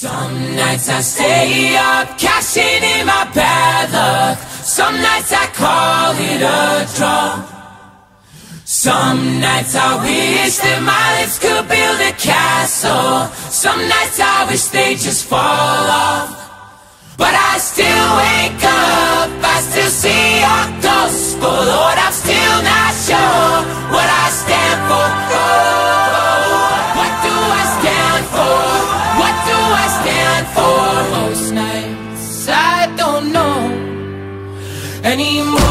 Some nights I stay up, cashing in my bad luck. Some nights I call it a draw. Some nights I wish that my lips could build a castle. Some nights I wish they'd just fall off. But I still wake up, I still see your gospel. Lord, I'm still not sure what I stand for. Oh, what do I stand for? What do I stand for? Most nights I don't know anymore.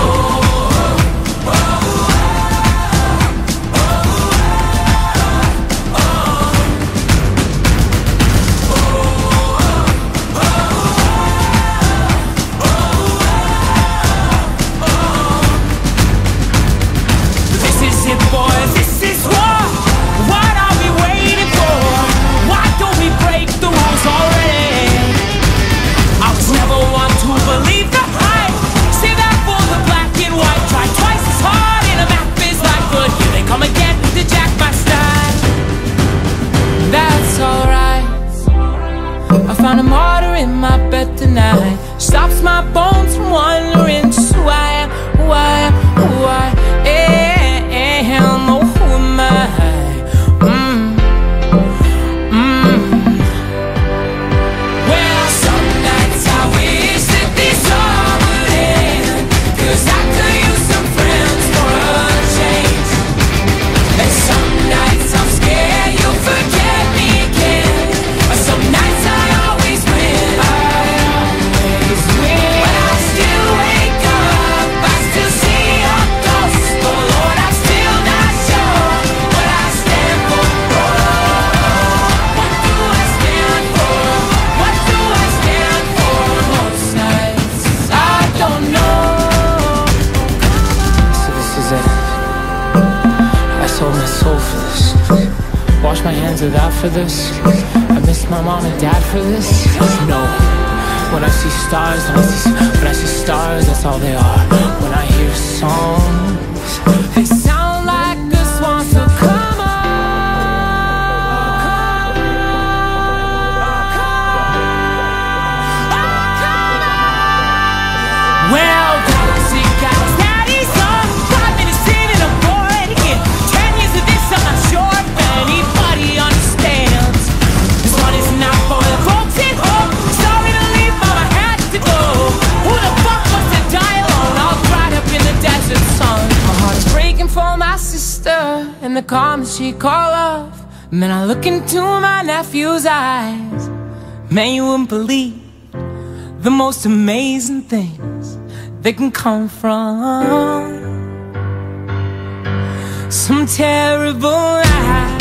Found a martyr in my bed tonight. Stops my bones from wandering just who I am, who I am, who I am. Oh, who am I? Well, some nights I wish that this all would end, 'cause I could use some friends for a change. And some nights I'm scared you'll forget me again. Some nights I wash my hands of that for this. I miss my mom and dad for this. No, when I see stars, when I see stars, that's all they are. When I hear songs, they sound like a swan, so come on. Well, galaxy, daddy's on 5 minutes in and I'm bored again. 10 years of this, I'm not sure if anybody understands. This one is not for the folks at home. Sorry to leave, but I had to go. Who the fuck wants to die alone, all dried up in the desert sun? My heart's breaking for my sister, and the comments she call off. Man, I look into my nephew's eyes. Man, you wouldn't believe the most amazing things that can come from some terrible night.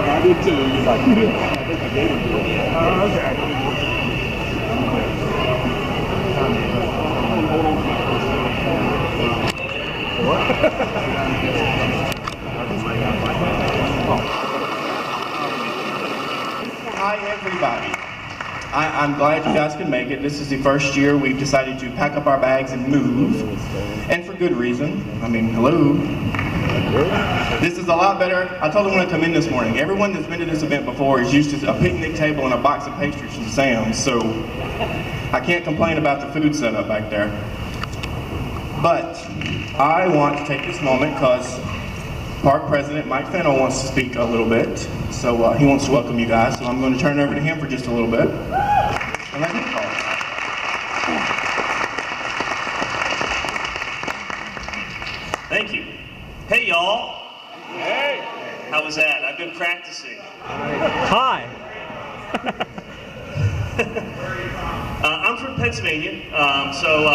I did too. I think I gave it to him. Oh, okay. What? everybody. I'm glad you guys can make it. This is the first year we've decided to pack up our bags and move, and for good reason. I mean, hello. This is a lot better. I told them when I come in this morning, everyone that's been to this event before is used to a picnic table and a box of pastries from Sam's, so I can't complain about the food setup back there. But I want to take this moment because Park President Mike Fennell wants to speak a little bit, so he wants to welcome you guys, so I'm going to turn it over to him for just a little bit. And let him talk. Thank you. Hey, y'all. Hey! How was that? I've been practicing. Hi. I'm from Pennsylvania, so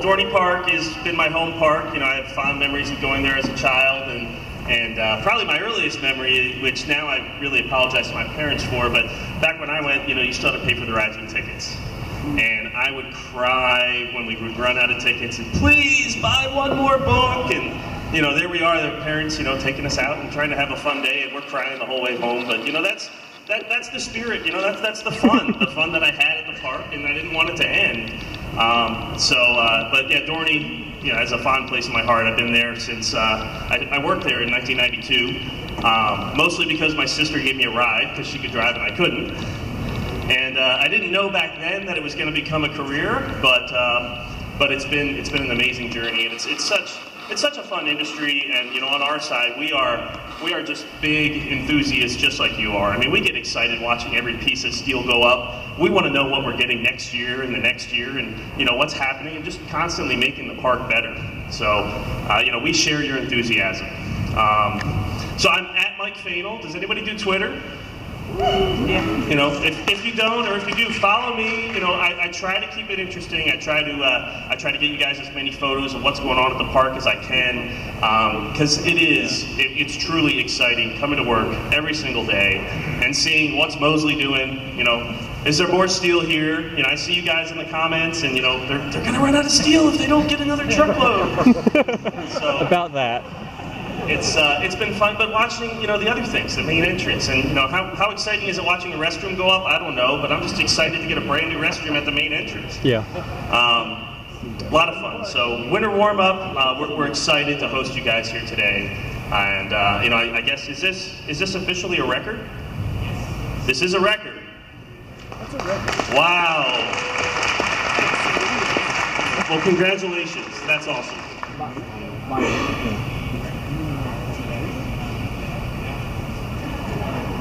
Dorney Park has been my home park. You know, I have fond memories of going there as a child, and probably my earliest memory, which now I really apologize to my parents for, but back when I went, you know, you still had to pay for the rides and tickets. And I would cry when we would run out of tickets and please buy one more book. And, you know, there we are, their parents, you know, taking us out and trying to have a fun day, and we're crying the whole way home. But, you know, that's the spirit, you know, that's the fun that I had at the park, and I didn't want it to end. But yeah, Dorney, you know, has a fond place in my heart. I've been there since, I worked there in 1992, mostly because my sister gave me a ride, because she could drive and I couldn't. And I didn't know back then that it was going to become a career, but it's been an amazing journey, and it's such a fun industry. And, you know, on our side, we are just big enthusiasts, just like you are. I mean, we get excited watching every piece of steel go up. We want to know what we're getting next year and the next year, and, you know, what's happening, and just constantly making the park better. So, you know, we share your enthusiasm. So I'm at Mike Fennell. Does anybody do Twitter? Yeah. You know, if you don't, or if you do, follow me. You know, I try to keep it interesting. I try to get you guys as many photos of what's going on at the park as I can, because it's truly exciting coming to work every single day and seeing what's Mosley doing. You know, is there more steel here? You know, I see you guys in the comments, and, you know, they're gonna run out of steel if they don't get another truckload. So about that. It's been fun, but watching, you know, the other things, the main entrance, and, you know, how exciting is it watching a restroom go up? I don't know, but I'm just excited to get a brand new restroom at the main entrance. Yeah. A lot of fun. So winter warm up, we're excited to host you guys here today, and you know, I guess is this officially a record? This is a record. That's a record. Wow. Well, congratulations. That's awesome.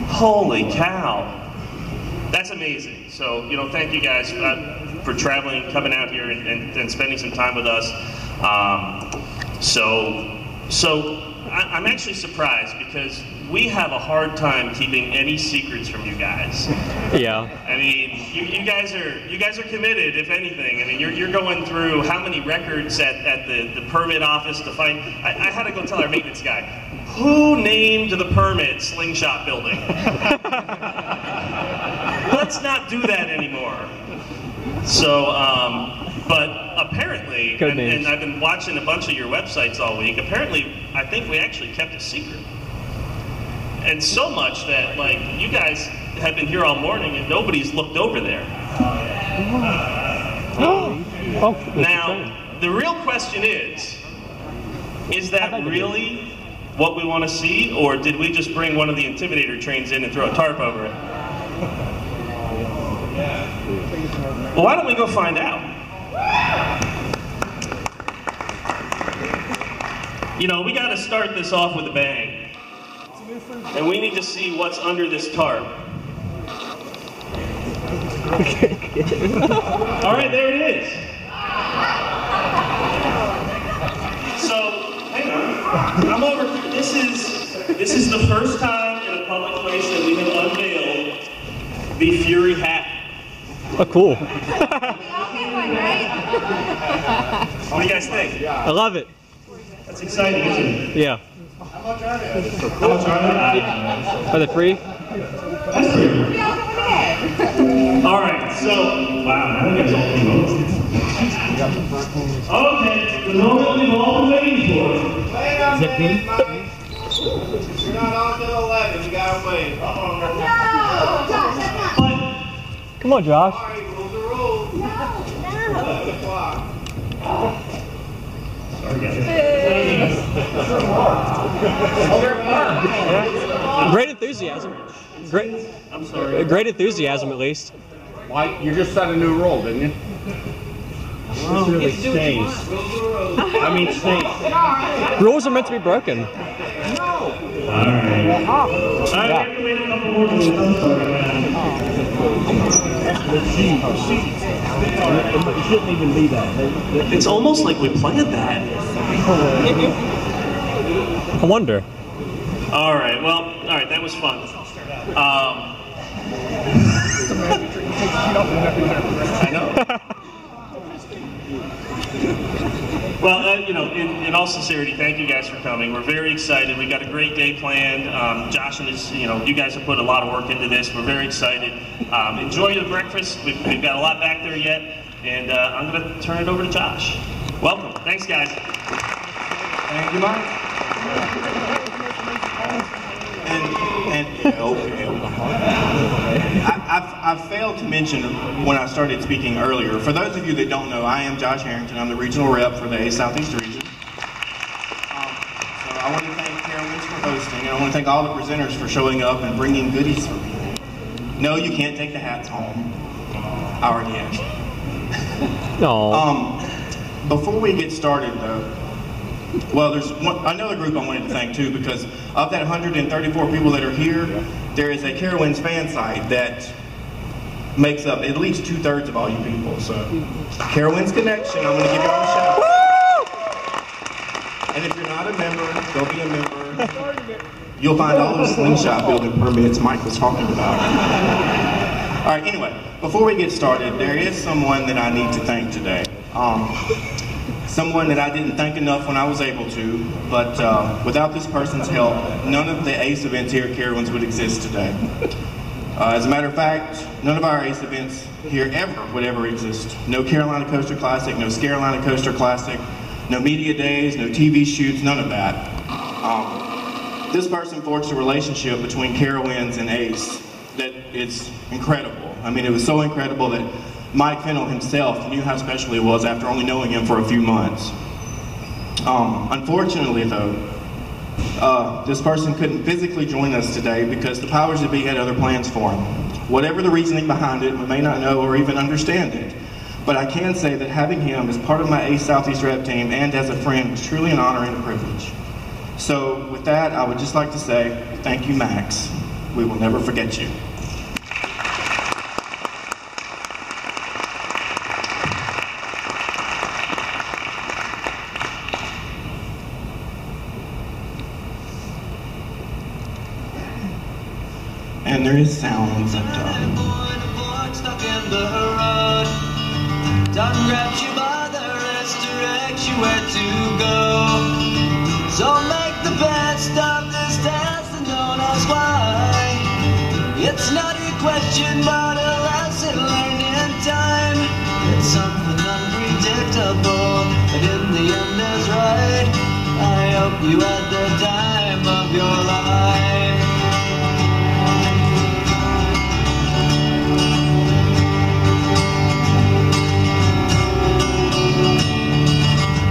Holy cow. That's amazing. So, you know, thank you guys for traveling, coming out here, and spending some time with us. I'm actually surprised, because we have a hard time keeping any secrets from you guys. Yeah. I mean, you guys are committed, if anything. I mean, you're going through how many records at the permit office to find. I had to go tell our maintenance guy, who named the permit Slingshot Building? Let's not do that anymore. So, but apparently, and I've been watching a bunch of your websites all week, apparently I think we actually kept a secret. And so much that, like, you guys have been here all morning and nobody's looked over there. Now, the real question is that really what we want to see, or did we just bring one of the Intimidator trains in and throw a tarp over it? Well, why don't we go find out? You know, we got to start this off with a bang. And we need to see what's under this tarp. All right, there it is. So, hang on. I'm over. This is the first time in a public place that we have unveiled the Fury hat. Oh, cool. We all get one, right? What do you guys think? I love it. That's exciting, isn't it? Yeah. How much are they? Are they free? That's pretty good. We all get one. All right, so, wow, I think it's all closed. Okay, the moment we've all been waiting for. Is it me? You're not on till 11, you gotta wait. No, Josh, that's not Come on, Josh. Great enthusiasm. Great. I'm sorry. Great enthusiasm, at least. Mike, you just set a new rule, didn't you? This really stays. I mean, stays. Rules are meant to be broken. It shouldn't even be that. It's almost like we planned that. I wonder. All right, well, all right, that was fun. I know. Well, you know, in all sincerity, thank you guys for coming. We're very excited. We got a great day planned. Josh and his, you know, you guys have put a lot of work into this. We're very excited. Enjoy the breakfast. We've got a lot back there yet, and I'm going to turn it over to Josh. Welcome. Thanks, guys. Thank you, Mike. I failed to mention when I started speaking earlier. For those of you that don't know, I am Josh Harrington. I'm the regional rep for the Southeast region. So I want to thank Carowinds for hosting, and I want to thank all the presenters for showing up and bringing goodies for me. No, you can't take the hats home. I already asked. No. Before we get started, though, well, there's another group I wanted to thank too, because of that 134 people that are here, there is a Carowinds fan site that makes up at least 2/3 of all you people. So, Carowinds Connection, I'm going to give you all a shout out. And if you're not a member, go be a member. You'll find all those slingshot building permits Mike was talking about. All right, anyway, before we get started, there is someone that I need to thank today. Someone that I didn't thank enough when I was able to, but without this person's help, none of the ACE events here at Carowinds would exist today. As a matter of fact, none of our ACE events here ever would ever exist. No Carolina Coaster Classic, no Scarolina Coaster Classic, no media days, no TV shoots, none of that. This person forged a relationship between Carowinds and ACE that is incredible. I mean, it was so incredible that Mike Fennell himself knew how special he was after only knowing him for a few months. Unfortunately, though, this person couldn't physically join us today because the powers that be had other plans for him. Whatever the reasoning behind it, we may not know or even understand it. But I can say that having him as part of my ACE Southeast Rep team and as a friend was truly an honor and a privilege. So with that, I would just like to say, thank you, Max. We will never forget you. And there is sound on sometimes. Time grabs you by the wrist, directs you where to go. So make the best of this test and don't ask why. It's not a question but a lesson learned in time. It's something unpredictable, but in the end is right. I hope you had the time of your life.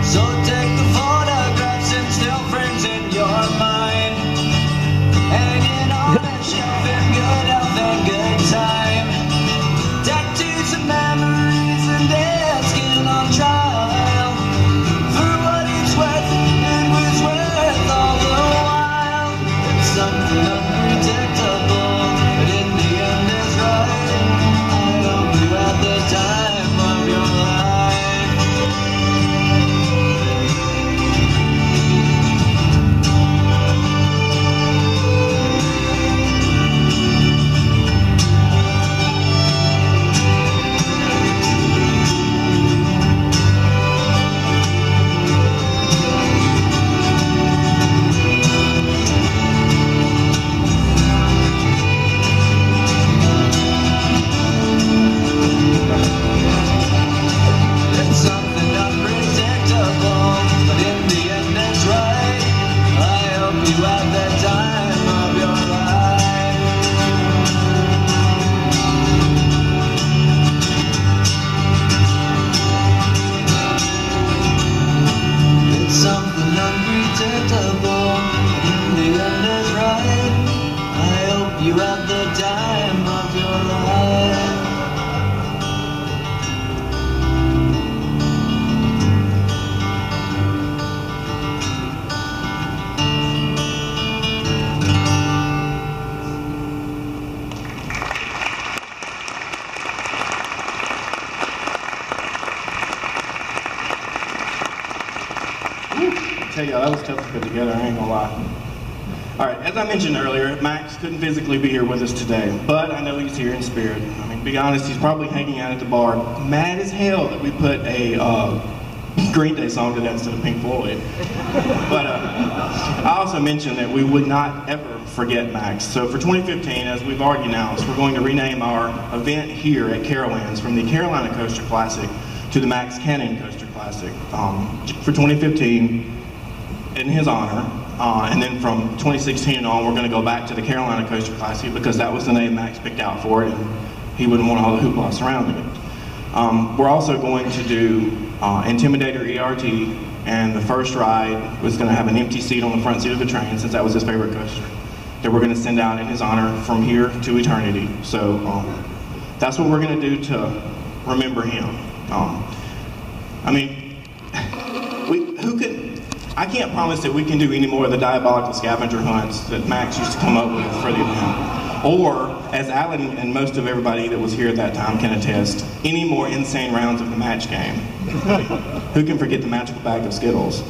So take the photographs and still frames in your mind, hanging on a shelf in good health and good time. Tattoos and memories and dead skin on trial. For what it's worth, it was worth all the while. It's something unpredictable, but in the end is right. I hope you had the time of your life. It's something unpredictable, but in the end it's right. I hope you had the time of your life. You had the time of your life. I tell you, that was tough to put together, I ain't gonna lie. Alright, as I mentioned earlier, Max couldn't physically be here with us today, but I know he's here in spirit. I mean, to be honest, he's probably hanging out at the bar, mad as hell that we put a Green Day song to that instead of Pink Floyd. But I also mentioned that we would not ever forget Max. So for 2015, as we've already announced, we're going to rename our event here at Carowinds from the Carolina Coaster Classic to the Max Cannon Coaster Classic for 2015 in his honor. And then from 2016 on, we're going to go back to the Carolina Coaster Classic because that was the name Max picked out for it, and he wouldn't want all the hoopla surrounding it. We're also going to do Intimidator ERT, and the first ride was going to have an empty seat on the front seat of the train, since that was his favorite coaster, that we're going to send out in his honor from here to eternity. So that's what we're going to do to remember him. I mean, I can't promise that we can do any more of the diabolical scavenger hunts that Max used to come up with for the event. Or, as Alan and most of everybody that was here at that time can attest, any more insane rounds of the match game. Who can forget the magical bag of Skittles?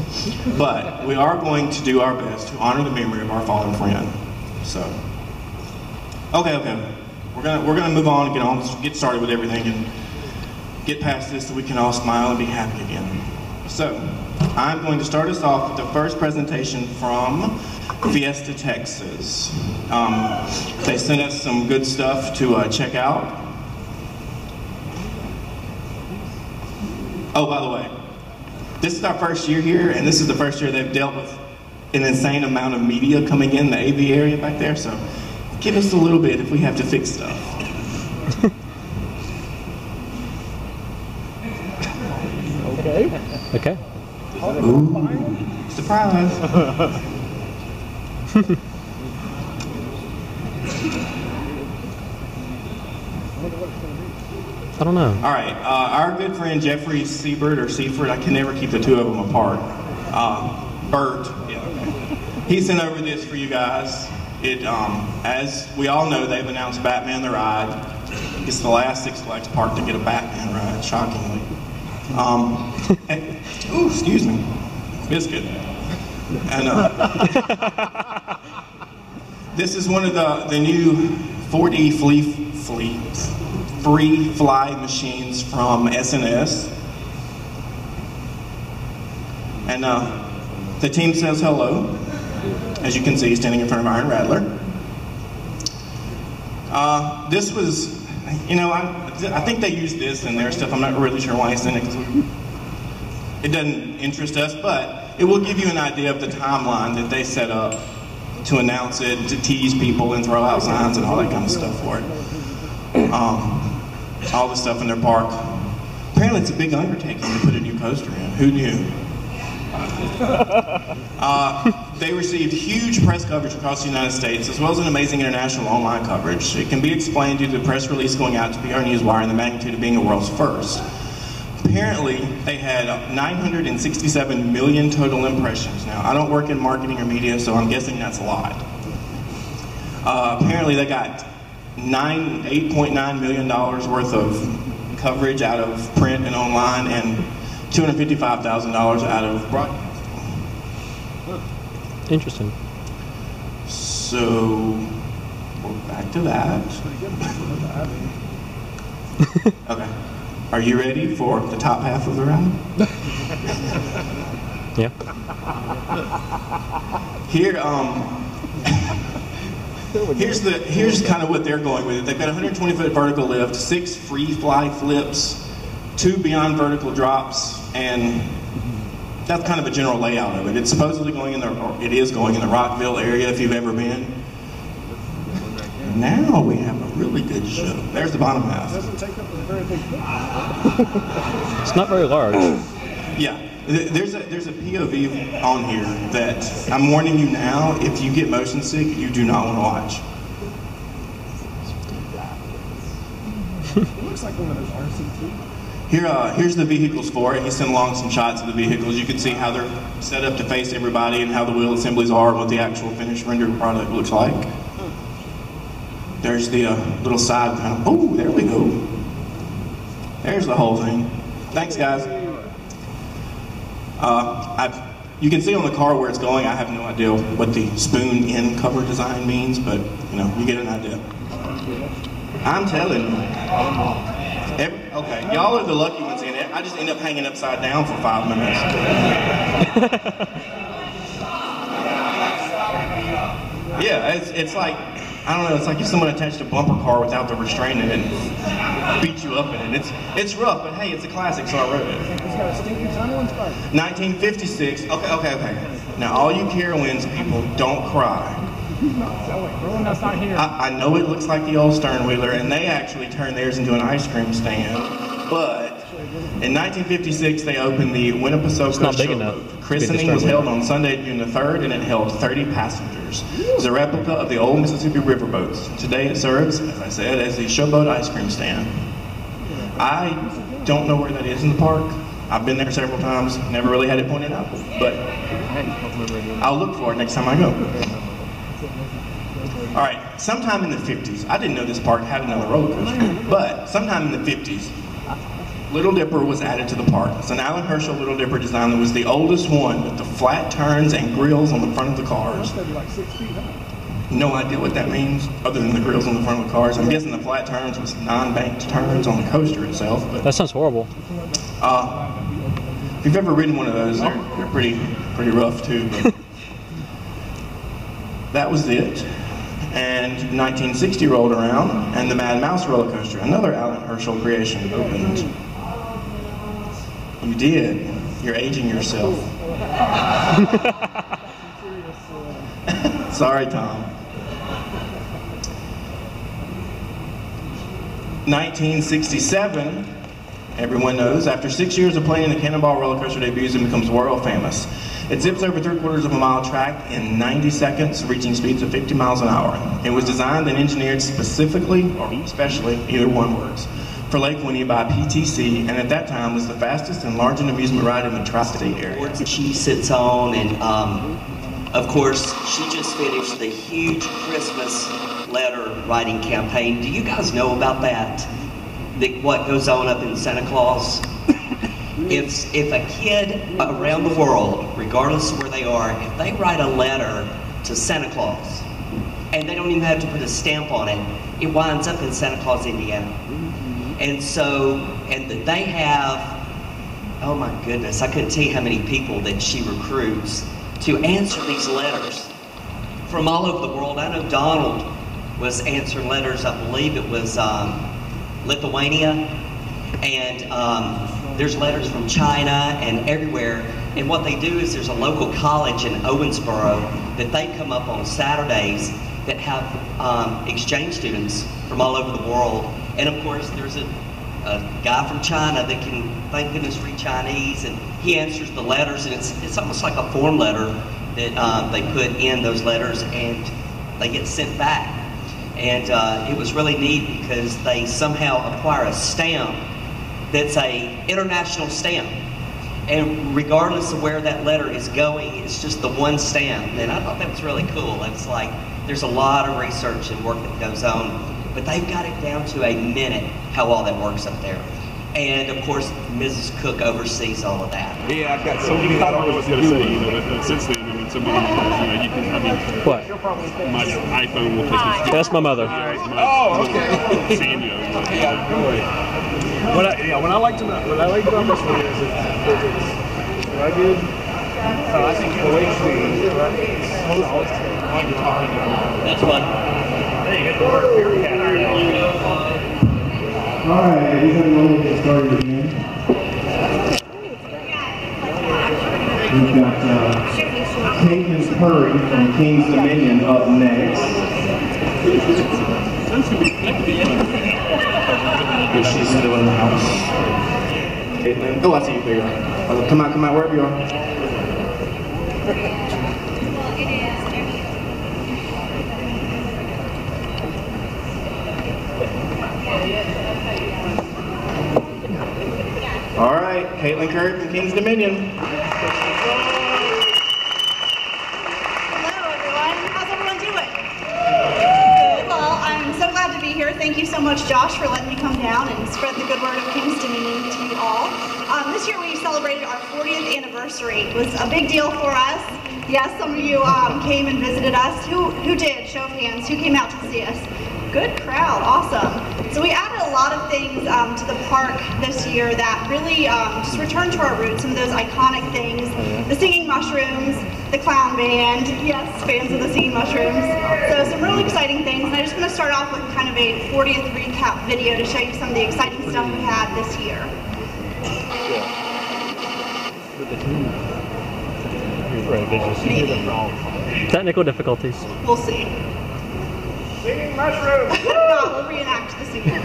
But we are going to do our best to honor the memory of our fallen friend. So, okay. We're gonna move on and get started with everything and get past this so we can all smile and be happy again. So, I'm going to start us off with the first presentation from Fiesta, Texas. They sent us some good stuff to check out. Oh, by the way, this is our first year here, and this is the first year they've dealt with an insane amount of media coming in the AV area back there, so give us a little bit if we have to fix stuff. Okay. Ooh, surprise. I don't know. All right, our good friend Jeffrey Seifert, I can never keep the two of them apart. Bert, yeah. He sent over this for you guys. It, as we all know, they've announced Batman the Ride. It's the last Six Flags park to get a Batman ride, shockingly. Ooh, excuse me, biscuit. And this is one of the new 4D free fly machines from SNS. And the team says hello, as you can see, standing in front of Iron Rattler. This was, you know, I think they used this in their stuff. I'm not really sure why I sent it, because it doesn't interest us, but it will give you an idea of the timeline that they set up to announce it, to tease people and throw out signs and all that kind of stuff for it. All the stuff in their park. Apparently it's a big undertaking to put a new coaster in. Who knew? They received huge press coverage across the United States, as well as an amazing international online coverage. It can be explained due to the press release going out to PR Newswire and the magnitude of being a world's first. Apparently, they had 967 million total impressions. Now, I don't work in marketing or media, so I'm guessing that's a lot. Apparently, they got $8.9 million worth of coverage out of print and online, and $255,000 out of broadcast. Interesting. So, we're back to that. Okay. Are you ready for the top half of the ride? Yeah. Here, here's kind of what they're going with it. They've got a 120-foot vertical lift, 6 free fly flips, 2 beyond vertical drops, and that's kind of a general layout of it. It's supposedly going in it is going in the Rockville area if you've ever been. Now we have a really good show. There's the bottom half. It's not very large. Yeah, there's a POV on here that I'm warning you now, if you get motion sick, you do not want to watch. Here's the vehicles for it. He sent along some shots of the vehicles. You can see how they're set up to face everybody and how the wheel assemblies are and what the actual finished rendered product looks like. There's the little side panel. Oh, there we go. There's the whole thing. Thanks, guys. You can see on the car where it's going. I have no idea what the spoon in cover design means, but you know, you get an idea. I'm telling you. Okay, y'all are the lucky ones in it. I just end up hanging upside down for 5 minutes. Yeah, it's like, I don't know, it's like if someone attached a bumper car without the restraint in it and beat you up in it. It's rough, but hey, it's a classic, so I wrote it. 1956, okay. Now all you Carowinds people, don't cry. I know it looks like the old Sternwheeler, and they actually turned theirs into an ice cream stand, but in 1956 they opened the Winnepesaukee Showboat. Christening was held on Sunday, June the 3rd, and it held 30 passengers. It was a replica of the old Mississippi riverboats. Today it serves, as I said, as the Showboat ice cream stand. I don't know where that is in the park. I've been there several times, never really had it pointed out, but I'll look for it next time I go. All right, sometime in the 50s, I didn't know this park had another roller coaster, but sometime in the 50s, Little Dipper was added to the park. It's an Alan Herschel Little Dipper design that was the oldest one with the flat turns and grills on the front of the cars. No idea what that means, other than the grills on the front of the cars. I'm guessing the flat turns was non-banked turns on the coaster itself. But that sounds horrible. If you've ever ridden one of those, they're pretty rough too. But that was it. And 1960 rolled around, and the Mad Mouse roller coaster, another Alan Herschel creation, opened. You did. You're aging yourself. Sorry, Tom. 1967, everyone knows, after 6 years of playing, the Cannonball roller coaster debuts and becomes world famous. It zips over 3/4 of a mile track in 90 seconds, reaching speeds of 50 miles an hour. It was designed and engineered specifically, or especially, either one works, for Lake Winnie by PTC, and at that time was the fastest and largest amusement ride in the tri-state area. She sits on, and of course, she just finished the huge Christmas letter writing campaign. Do you guys know about that? What goes on up in Santa Claus? If a kid around the world, regardless of where they are, if they write a letter to Santa Claus, and they don't even have to put a stamp on it, it winds up in Santa Claus, Indiana. And so, and they have, oh my goodness, I couldn't tell you how many people that she recruits to answer these letters from all over the world. I know Donald was answering letters, I believe it was Lithuania, and there's letters from China and everywhere. And what they do is there's a local college in Owensboro that they come up on Saturdays that have exchange students from all over the world. And of course there's a guy from China that can, thank goodness, read Chinese, and he answers the letters, and it's almost like a form letter that they put in those letters and they get sent back. And it was really neat because they somehow acquire a stamp that's a international stamp, and regardless of where that letter is going, it's just the one stamp. And I thought that was really cool. It's like there's a lot of research and work that goes on, but they've got it down to a minute how all that works up there. And of course, Mrs. Cook oversees all of that. Yeah, I've got so many. I don't know what to say. You know, but since then, I mean, somebody, you can. I mean, what? My iPhone will take this. That's my mother. Oh, okay. Samuel. Yeah, really. What I like about this one is it's rugged. I think the way That's fun. There you go. All right, ladies and gentlemen, we'll get started again. We've got Caitlin Curry from King's Dominion up next. Is she still in the house? Caitlin, oh, I see you there. Come out, wherever you are. Caitlin Curry from King's Dominion. Hello, everyone. How's everyone doing? Good. Well, I'm so glad to be here. Thank you so much, Josh, for letting me come down and spread the good word of King's Dominion to you all. This year we celebrated our 40th anniversary. It was a big deal for us. Yes, some of you came and visited us. Who did? Show of hands. Who came out to see us? Good crowd. Awesome. So we added a lot of things to the park this year that really just returned to our roots. Some of those iconic things. The singing mushrooms, the clown band. Yes, fans of the singing mushrooms. So some really exciting things. And I just want to start off with kind of a 40th recap video to show you some of the exciting stuff we had this year. Technical difficulties. We'll see. Singing mushrooms! No, we'll reenact the singing.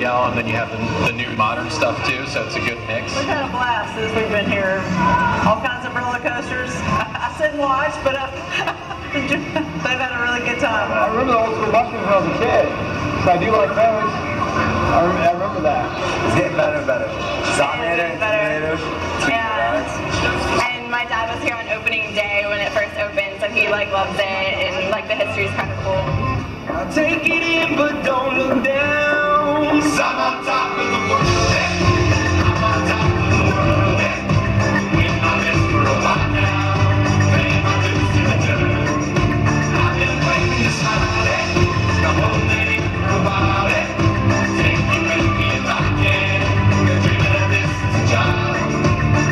And then you have the new modern stuff too, so it's a good mix. We've had a blast since we've been here. All kinds of roller coasters. I sit and watch, but they've had a really good time. I remember the old school mushrooms when I was a kid, so I do like those. I remember that. It's getting better and better. And my dad was here on opening day when it first opened, so he loves it, and the history is kind of cool. I'll take it in, but don't look down. I'm on top of the world. I'm on top of the world. Been my best for a while now. Paying my dues to the turn. I've been waiting to smile. The whole thing for a while. Take me with me if I can. Been dreaming of this since a child.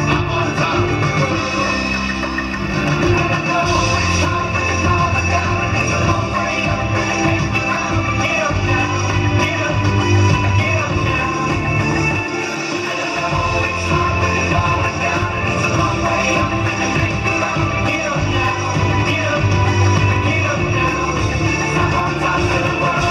I'm on top of the world. I don't know which time we can call the down. It's a long way up. Take me round. Get up now. Get up. Get up now. I don't know which time we can call it down. It's a long way up. Take me round. Get up now. Get up. Get up now. I'm on top of the world.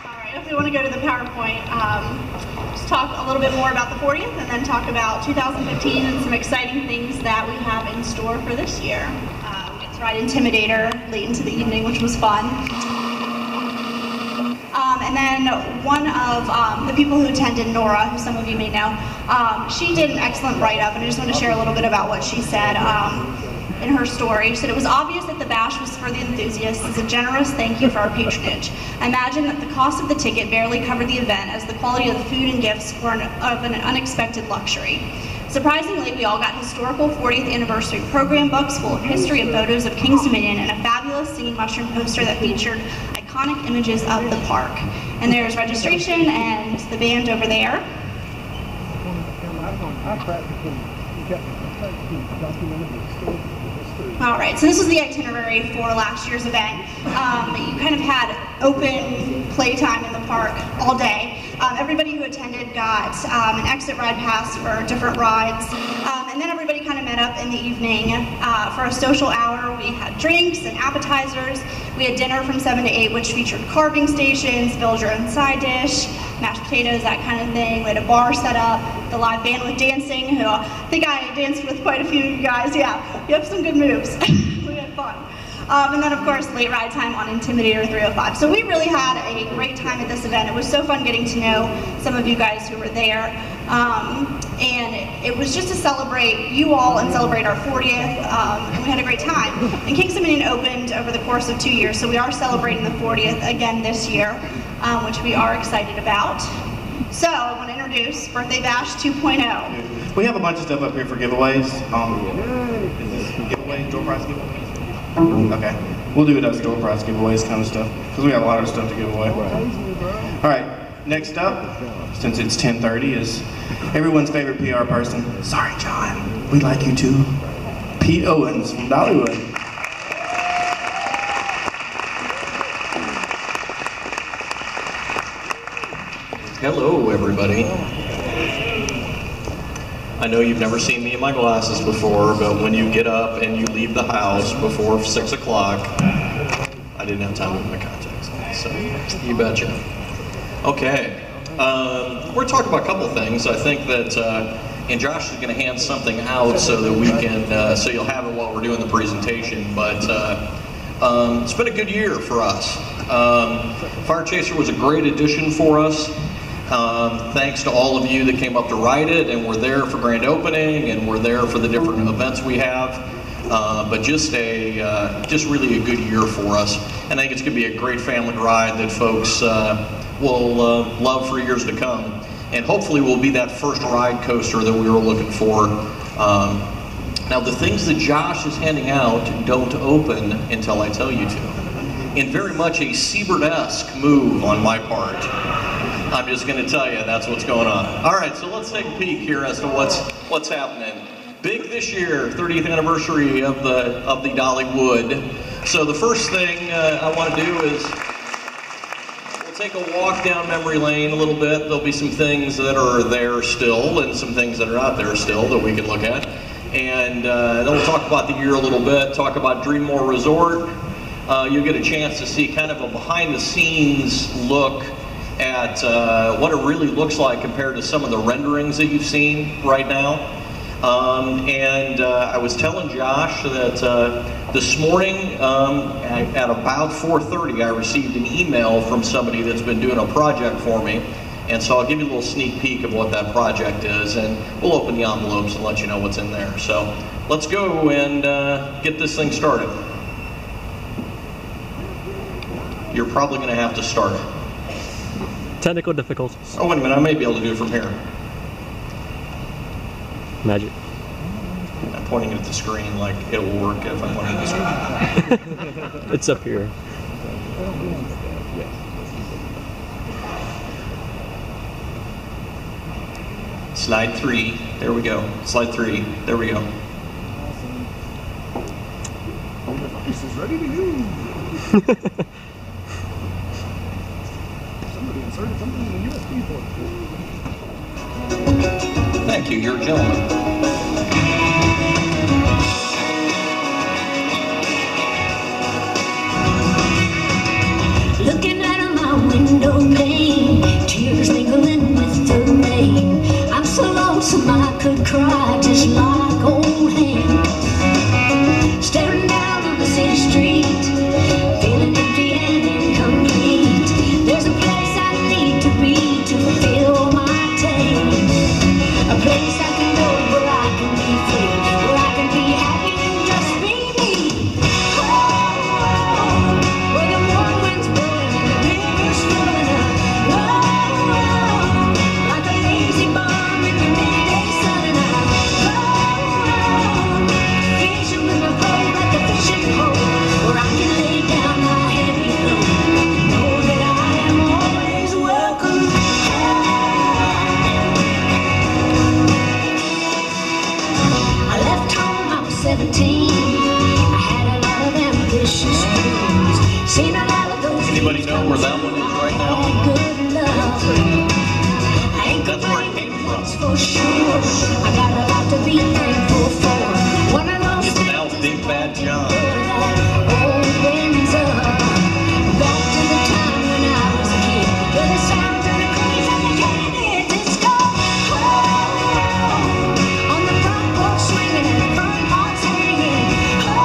Alright, if we want to go to the PowerPoint, just talk a little bit more about the 40th and then talk about 2015 and some exciting things that we have in store for this year. We get to ride Intimidator late into the evening, which was fun. And then one of the people who attended, Nora, who some of you may know, she did an excellent write-up, and I just want to share a little bit about what she said in her story. She said, "It was obvious that the bash was for the enthusiasts as a generous thank you for our patronage. I imagine that the cost of the ticket barely covered the event, as the quality of the food and gifts were of an unexpected luxury. Surprisingly, we all got historical 40th anniversary program books full of history and photos of King's Dominion and a fabulous singing mushroom poster that featured iconic images of the park." And there's registration and the band over there. All right, so this was the itinerary for last year's event. You kind of had open playtime in the park all day. Everybody who attended got an exit ride pass for different rides. And then everybody kind of met up in the evening for a social hour. We had drinks and appetizers. We had dinner from 7 to 8, which featured carving stations, build your own side dish, mashed potatoes, that kind of thing. We had a bar set up, the live band with dancing, who I think I danced with quite a few of you guys. Yeah, you have some good moves. We And then of course late ride time on Intimidator 305. So we really had a great time at this event. It was so fun getting to know some of you guys who were there. And it was just to celebrate you all and celebrate our 40th, and we had a great time. And Kings Dominion opened over the course of 2 years, so we are celebrating the 40th again this year, which we are excited about. So I want to introduce Birthday Bash 2.0. We have a bunch of stuff up here for giveaways. Giveaways, door prize giveaways? Okay. We'll do it as door prize giveaways kind of stuff, because we have a lot of stuff to give away. All right, next up, since it's 10:30, is everyone's favorite PR person. Sorry, John. We like you too. Pete Owens from Dollywood. Hello, everybody. I know you've never seen me in my glasses before, but when you get up and you leave the house before 6 o'clock, I didn't have time to put my contacts on, so you betcha. Okay, we're talking about a couple things. I think that, and Josh is going to hand something out so that we can, so you'll have it while we're doing the presentation, but it's been a good year for us. Fire Chaser was a great addition for us. Thanks to all of you that came up to ride it and were there for grand opening and were there for the different events we have. But just really a good year for us. And I think it's going to be a great family ride that folks will love for years to come. And hopefully will be that first ride coaster that we were looking for. Now the things that Josh is handing out don't open until I tell you to. In very much a Siebert-esque move on my part. I'm just going to tell you that's what's going on. All right, so let's take a peek here as to what's happening. Big this year, 30th anniversary of the Dollywood. So the first thing I want to do is we'll take a walk down memory lane a little bit. There'll be some things that are there still and some things that are not there still that we can look at. And then we'll talk about the year a little bit, talk about Dreammore Resort. You'll get a chance to see kind of a behind-the-scenes look at what it really looks like compared to some of the renderings that you've seen right now. I was telling Josh that this morning at about 4:30 I received an email from somebody that's been doing a project for me. And so I'll give you a little sneak peek of what that project is, and we'll open the envelopes and let you know what's in there. So let's go and get this thing started. You're probably going to have to start it. Technical difficulties. Oh, wait a minute, I may be able to do it from here. Magic. I'm pointing at the screen like it will work if I'm pointing at the screen. It's up here. Slide 3, there we go. Slide 3, there we go. This is ready to use. Somebody inserted something in the USB port. Thank you, you're a gentleman. Looking out of my window pane, tears mingling with the rain. I'm so lonesome I could cry just like old Hank. Staring down on the city street, feeling empty and incomplete. There's a place I need to be to fulfill my tank. A place I can go where I can be free, where I can be happy and just be me. Oh, where the warm winds blowing and the river's flowing up. Oh, like a lazy bomb in the midday sun, and I'm fishing with my pole at the fishing hole, where I can lay down my heavy load. Know that I am always welcome. I left home, I was 17. I had a lot of ambitious dreams. Seen a lot of those. Anybody know where that one is right now? Good love. I ain't That's where it came from. for sure. I got a lot to be thankful for. One of those It's now Big Bad John. old winds up. Back to the time when I was a kid. Where the sounds of the cranes and the Kennedy disco. Oh, on the front porch swinging and the front box hanging. Oh,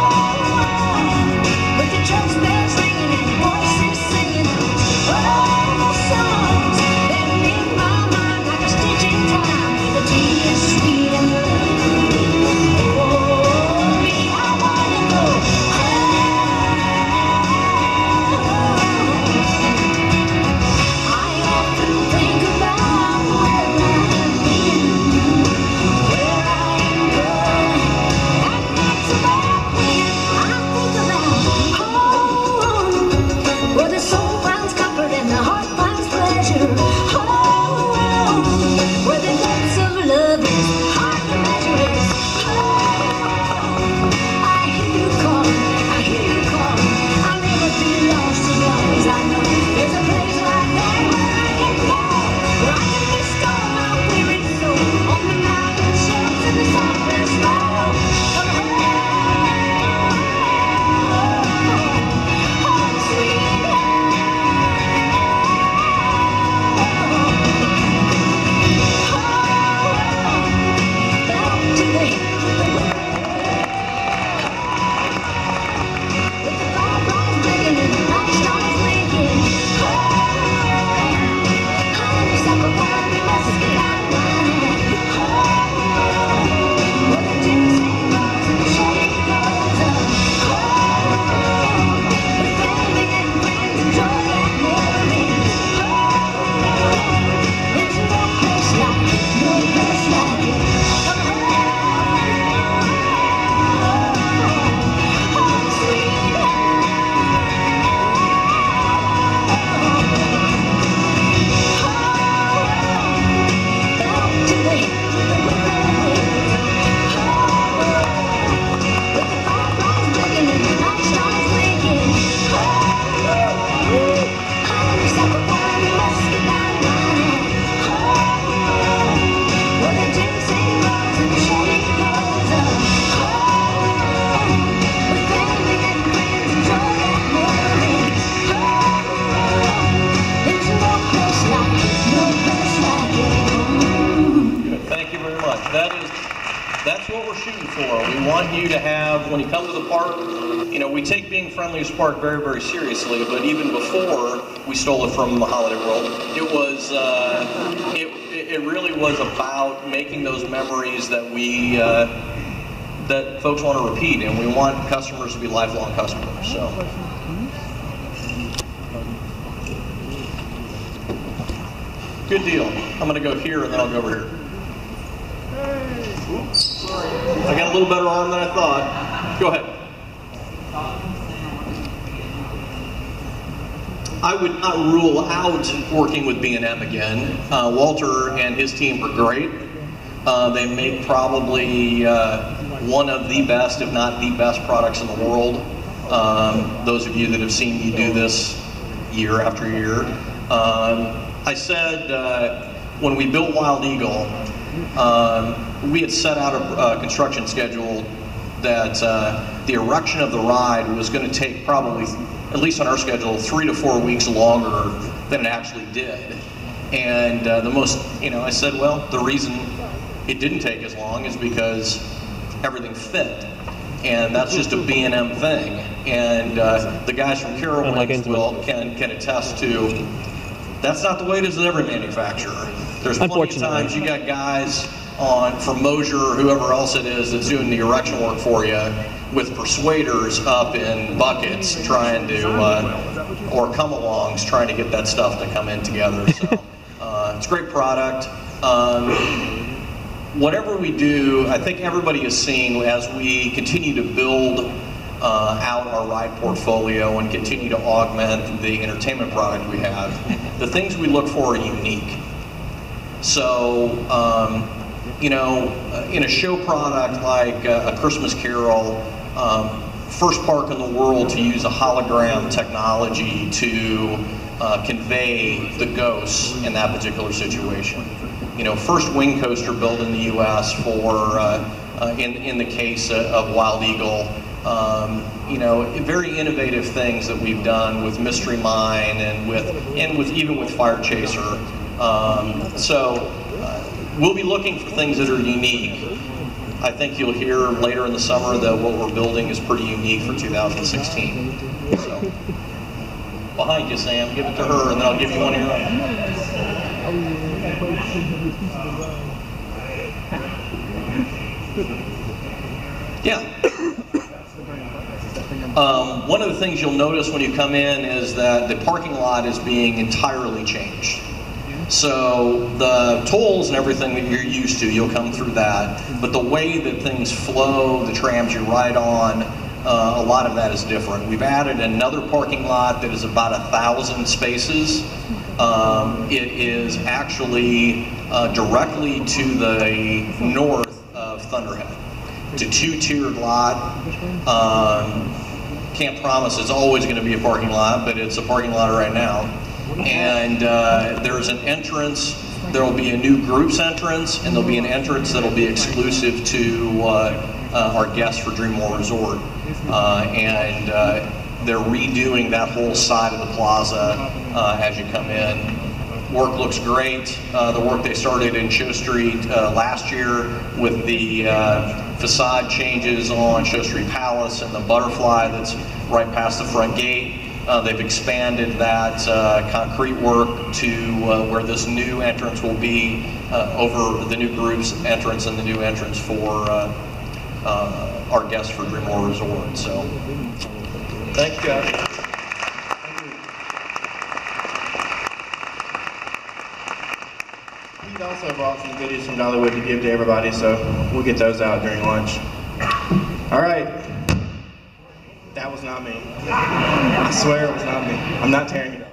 we're shooting for. We want you to have, when you come to the park, you know, we take being friendliest park very, very seriously, but even before we stole it from Holiday World, it was, it really was about making those memories that we, that folks want to repeat, and we want customers to be lifelong customers, so. Good deal. I'm going to go here and then I'll go over here. Oops. I got a little better arm than I thought. Go ahead. I would not rule out working with B&M again. Walter and his team are great. They make probably one of the best, if not the best products in the world. Those of you that have seen me do this year after year. I said when we built Wild Eagle, we had set out a construction schedule that the erection of the ride was going to take probably, at least on our schedule, 3 to 4 weeks longer than it actually did. And the most, you know, I said, well, the reason it didn't take as long is because everything fit. And that's just a B&M thing. And the guys from Carowinds can attest to, that's not the way it is with every manufacturer. There's plenty of times you got guys from Mosier or whoever else it is that's doing the erection work for you with persuaders up in buckets trying to, or come-alongs trying to get that stuff to come in together. So it's a great product. Whatever we do, I think everybody has seen as we continue to build out our ride portfolio and continue to augment the entertainment product we have, the things we look for are unique. So, you know, in a show product like A Christmas Carol, first park in the world to use a hologram technology to convey the ghosts in that particular situation. You know, first wing coaster built in the U.S. for, in the case of Wild Eagle. You know, very innovative things that we've done with Mystery Mine and even with Fire Chaser. So we'll be looking for things that are unique. I think you'll hear later in the summer that what we're building is pretty unique for 2016. So behind you, Sam, give it to her, and then I'll give you one of your own. Yeah. One of the things you'll notice when you come in is that the parking lot is being entirely changed. So the tolls and everything that you're used to, you'll come through that. But the way that things flow, the trams you ride on, a lot of that is different. We've added another parking lot that is about 1,000 spaces. It is actually directly to the north of Thunderhead. It's a 2-tiered lot. Can't promise it's always going to be a parking lot, but it's a parking lot right now. And there's an entrance. There will be a new groups entrance, and there'll be an entrance that'll be exclusive to our guests for Dream World Resort. And they're redoing that whole side of the plaza as you come in. Work looks great. The work they started in Show Street last year with the facade changes on Show Street Palace and the butterfly that's right past the front gate. They've expanded that concrete work to where this new entrance will be over the new group's entrance and the new entrance for our guests for Dream World Resort. So, thank you, guys. Pete also brought some goodies from Dollywood to give to everybody, so we'll get those out during lunch. All right. That was not me. I swear it was not me. I'm not tearing it up.